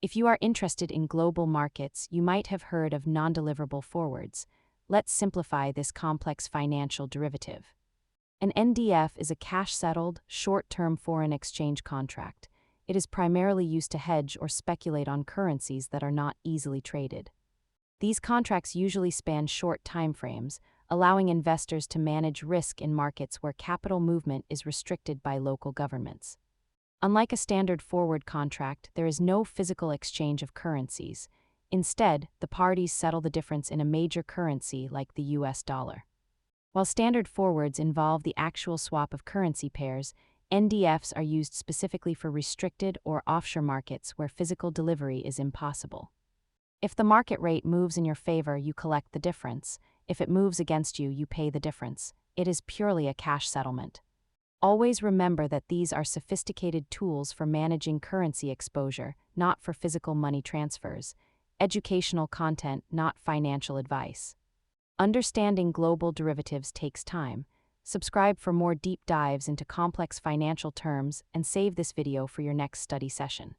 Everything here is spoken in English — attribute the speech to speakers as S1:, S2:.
S1: If you are interested in global markets, you might have heard of non-deliverable forwards. Let's simplify this complex financial derivative. An NDF is a cash-settled, short-term foreign exchange contract. It is primarily used to hedge or speculate on currencies that are not easily traded. These contracts usually span short timeframes, allowing investors to manage risk in markets where capital movement is restricted by local governments. Unlike a standard forward contract, there is no physical exchange of currencies. Instead, the parties settle the difference in a major currency like the US dollar. While standard forwards involve the actual swap of currency pairs, NDFs are used specifically for restricted or offshore markets where physical delivery is impossible. If the market rate moves in your favor, you collect the difference. If it moves against you, you pay the difference. It is purely a cash settlement. Always remember that these are sophisticated tools for managing currency exposure, not for physical money transfers. Educational content, not financial advice. Understanding global derivatives takes time. Subscribe for more deep dives into complex financial terms and save this video for your next study session.